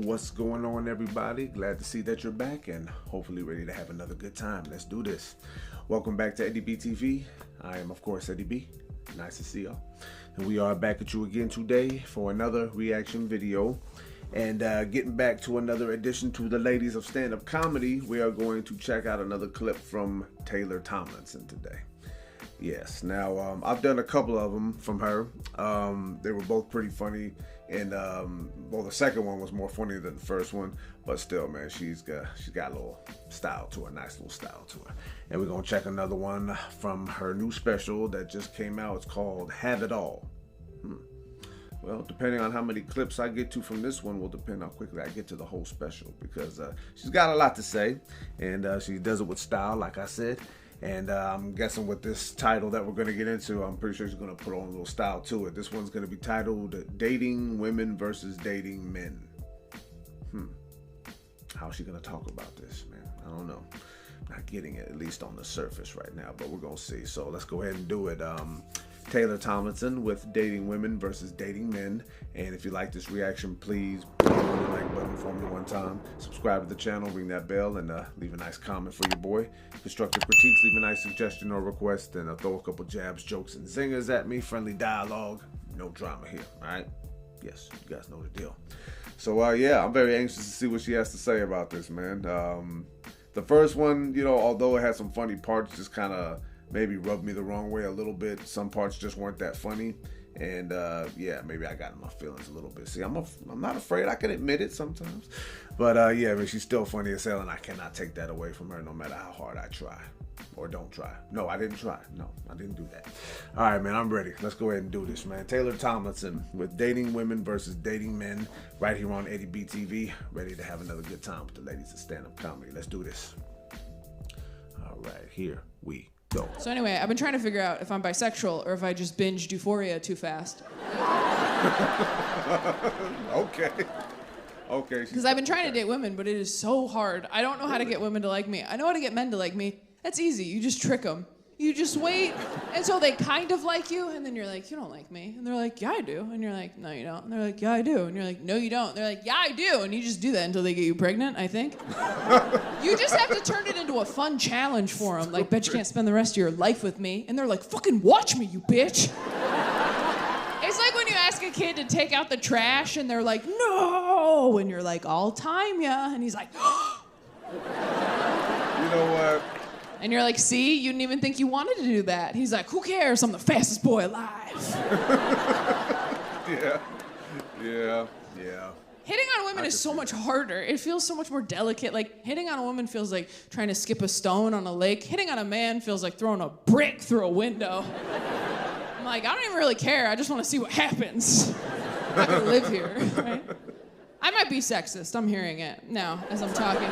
What's going on, everybody? Glad to see that you're back and hopefully ready to have another good time. Let's do this. Welcome back to Eddie B TV. I am, of course, Eddie B. Nice to see y'all. And we are back at you again today for another reaction video. And getting back to another edition to the ladies of stand-up comedy, we are going to check out another clip from Taylor Tomlinson today. Yes, now I've done a couple of them from her. They were both pretty funny, and well, the second one was more funny than the first one, but still, man, she's got a little style to her, nice little style to her. And we're gonna check another one from her new special that just came out. It's called Have It All. Well, depending on how many clips I get to from this one will depend how quickly I get to the whole special, because she's got a lot to say, and she does it with style, like I said. And I'm guessing with this title that we're going to get into, I'm pretty sure she's going to put on a little style to it. This one's going to be titled Dating Women versus Dating Men. How's she going to talk about this, man? I don't know. Not getting it, at least on the surface right now, but we're going to see. So let's go ahead and do it. Taylor Tomlinson with Dating Women versus Dating Men. And if you like this reaction, please hit the like button for me one time. Subscribe to the channel, ring that bell, and leave a nice comment for your boy. Constructive critiques, leave a nice suggestion or request, and throw a couple jabs, jokes, and zingers at me. Friendly dialogue, no drama here, all right? Yes, you guys know the deal. So, yeah, I'm very anxious to see what she has to say about this, man. The first one, you know, although it had some funny parts, just kind of maybe rubbed me the wrong way a little bit. Some parts just weren't that funny. And yeah, maybe I got in my feelings a little bit. See, I'm not afraid. I can admit it sometimes. But yeah, but she's still funny as hell, and I cannot take that away from her no matter how hard I try. Or don't try. No, I didn't try. No, I didn't do that. All right, man, I'm ready. Let's go ahead and do this, man. Taylor Tomlinson with Dating Women versus Dating Men right here on Eddie B TV. Ready to have another good time with the ladies of stand-up comedy. Let's do this. All right, here we go. So anyway, I've been trying to figure out if I'm bisexual or if I just binged Euphoria too fast. Okay. Okay. Because I've been trying to date women, but it is so hard. I don't know how to get women to like me. I know how to get men to like me. That's easy. You just trick them. You just wait until they kind of like you, and then you're like, you don't like me. And they're like, yeah, I do. And you're like, no, you don't. And they're like, yeah, I do. And you're like, no, you don't. And they're like, yeah, I do. And you just do that until they get you pregnant, I think. You just have to turn it into a fun challenge for them. Like, bet you can't spend the rest of your life with me. And they're like, fucking watch me, you bitch. It's like when you ask a kid to take out the trash, and they're like, no. And you're like, I'll time ya. And he's like, you know what? And you're like, see, you didn't even think you wanted to do that. He's like, who cares? I'm the fastest boy alive. Yeah. Hitting on women is so much harder. It feels so much more delicate. Like, hitting on a woman feels like trying to skip a stone on a lake. Hitting on a man feels like throwing a brick through a window. I'm like, I don't even really care. I just want to see what happens. I'm not gonna live here, right? I might be sexist. I'm hearing it now as I'm talking.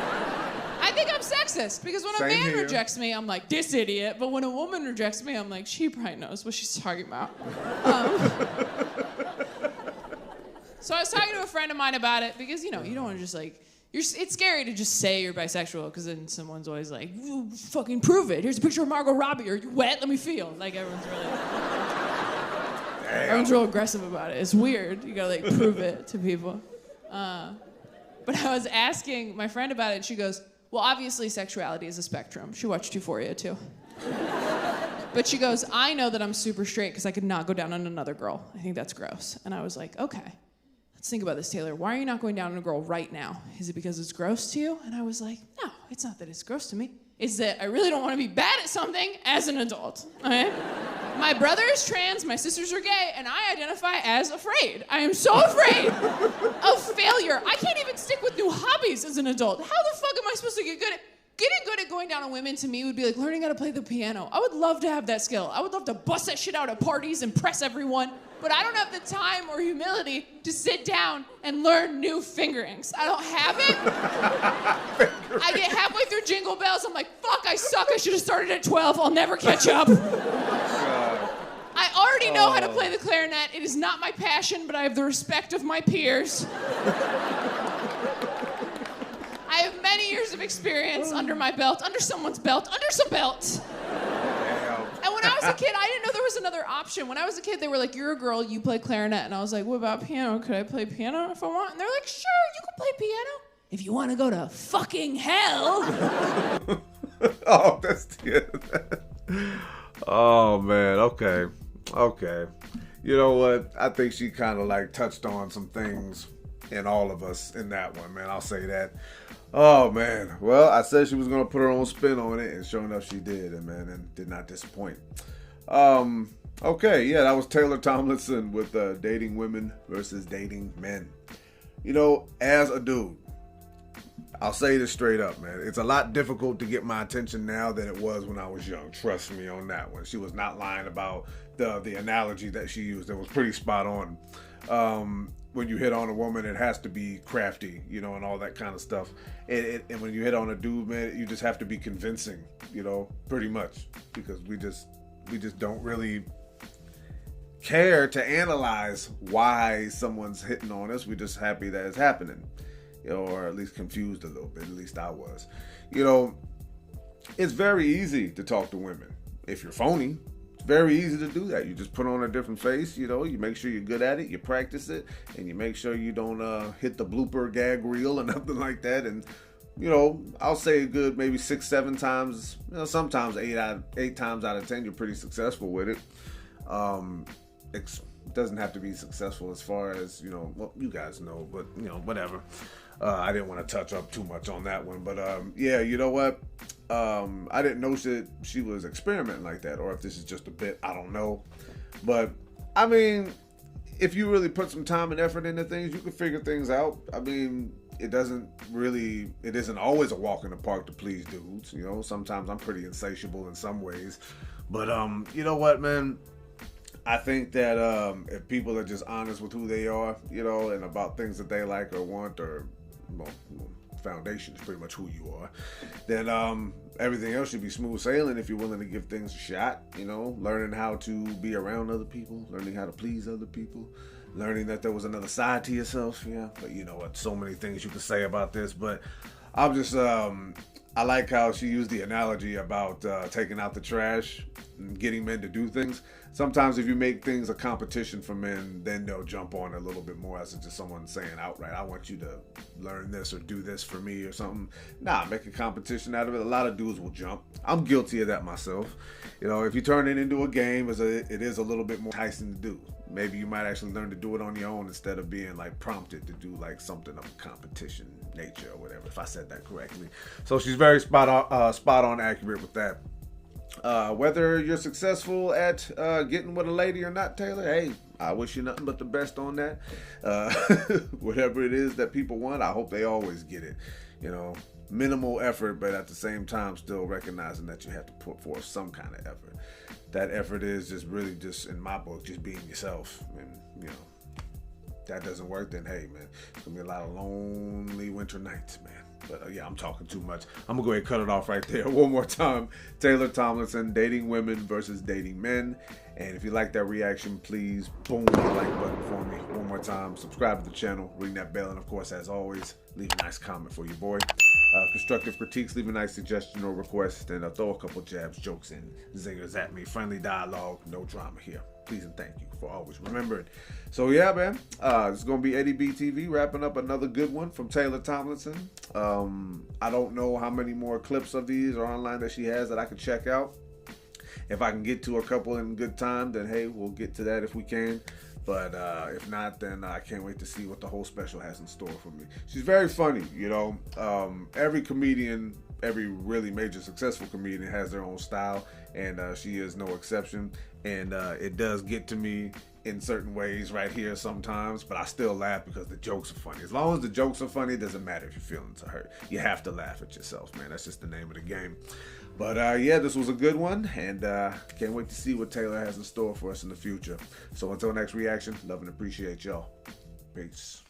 I think I'm sexist because when a man rejects me, I'm like, this idiot. But when a woman rejects me, I'm like, she probably knows what she's talking about. So I was talking to a friend of mine about it because, you know, you don't want to just like, it's scary to just say you're bisexual because then someone's always like, fucking prove it. Here's a picture of Margot Robbie. Are you wet? Let me feel. Like everyone's real aggressive about it. It's weird. You gotta like prove it to people. But I was asking my friend about it, and she goes, well, obviously sexuality is a spectrum. She watched Euphoria too. But she goes, I know that I'm super straight because I could not go down on another girl. I think that's gross. And I was like, okay, let's think about this, Taylor. Why are you not going down on a girl right now? Is it because it's gross to you? And I was like, no, it's not that it's gross to me. It's that I really don't want to be bad at something as an adult, okay? My brother is trans, my sisters are gay, and I identify as afraid. I am so afraid of failure. I can't even stick with new hobbies as an adult. How the fuck am I supposed to get good at... Getting good at going down on women to me would be like learning how to play the piano. I would love to have that skill. I would love to bust that shit out at parties, impress everyone, but I don't have the time or humility to sit down and learn new fingerings. I don't have it. I get halfway through Jingle Bells, I'm like, fuck, I suck. I should have started at 12. I'll never catch up. I already know how to play the clarinet. It is not my passion, but I have the respect of my peers. I have many years of experience under my belt, under someone's belt, under some belts. And when I was a kid, I didn't know there was another option. When I was a kid, they were like, you're a girl, you play clarinet. And I was like, what about piano? Could I play piano if I want? And they're like, sure, you can play piano. If you want to go to fucking hell. Oh, that's it. Oh, man. Okay. You know what? I think she kind of like touched on some things in all of us in that one, man. I'll say that. Oh, man. Well, I said she was going to put her own spin on it, and sure enough, she did, and did not disappoint. Okay, yeah, that was Taylor Tomlinson with dating women versus dating men. You know, as a dude, I'll say this straight up, man. It's a lot difficult to get my attention now than it was when I was young. Trust me on that one. She was not lying about the analogy that she used. It was pretty spot on. When you hit on a woman, it has to be crafty, you know, and all that kind of stuff. And when you hit on a dude, man, you just have to be convincing, you know, pretty much, because we just don't really care to analyze why someone's hitting on us. We're just happy that it's happening, you know, or at least confused a little bit. At least I was. You know, it's very easy to talk to women if you're phony. Very easy to do that. You just put on a different face, you know, you make sure you're good at it, you practice it, and you make sure you don't hit the blooper gag reel or nothing like that. And, you know, I'll say a good maybe 6-7 times, you know, sometimes 8 times out of 10, you're pretty successful with it. It doesn't have to be successful as far as, you know, well, you guys know, but, you know, whatever. I didn't want to touch up too much on that one, but yeah, you know what? I didn't know she was experimenting like that, or if this is just a bit, I don't know. But I mean, if you really put some time and effort into things, you can figure things out. I mean, it isn't always a walk in the park to please dudes. You know, sometimes I'm pretty insatiable in some ways, but you know what, man? I think that if people are just honest with who they are, you know, and about things that they like or want, or well, foundation is pretty much who you are, then everything else should be smooth sailing if you're willing to give things a shot, you know, learning how to be around other people, learning how to please other people, learning that there was another side to yourself. Yeah, but you know what, so many things you can say about this, but I'm just I like how she used the analogy about taking out the trash and getting men to do things. Sometimes if you make things a competition for men, then they'll jump on it a little bit more as just someone saying outright, I want you to learn this or do this for me or something. Nah, make a competition out of it. A lot of dudes will jump. I'm guilty of that myself. You know, if you turn it into a game, it is a little bit more enticing to do. Maybe you might actually learn to do it on your own instead of being like prompted to do like something of a competition nature or whatever, if I said that correctly. So she's very spot on accurate with that. Whether you're successful at getting with a lady or not, Taylor, hey, I wish you nothing but the best on that. Whatever it is that people want, I hope they always get it. You know, minimal effort, but at the same time still recognizing that you have to put forth some kind of effort. That effort is just really just, in my book, just being yourself. And, you know, if that doesn't work, then hey, man, it's going to be a lot of lonely winter nights, man. But yeah, I'm talking too much. I'm going to go ahead and cut it off right there. One more time. Taylor Tomlinson, dating women versus dating men. And if you like that reaction, please boom the like button for me. One more time. Subscribe to the channel. Ring that bell. And of course, as always, leave a nice comment for your boy. Constructive critiques, leave a nice suggestion or request, and throw a couple jabs, jokes, and zingers at me. Friendly dialogue, no drama here. Please and thank you for always remembering. So yeah, man, this is going to be Eddie B TV, wrapping up another good one from Taylor Tomlinson. I don't know how many more clips of these are online that she has that I can check out. If I can get to a couple in good time, then hey, we'll get to that if we can. But if not, then I can't wait to see what the whole special has in store for me. She's very funny, you know. Every comedian, every really major successful comedian has their own style, and she is no exception. And it does get to me in certain ways right here sometimes, but I still laugh because the jokes are funny. As long as the jokes are funny, it doesn't matter if your feelings are hurt. You have to laugh at yourself, man. That's just the name of the game. But yeah, this was a good one, and can't wait to see what Taylor has in store for us in the future. So until next reaction, love and appreciate y'all. Peace.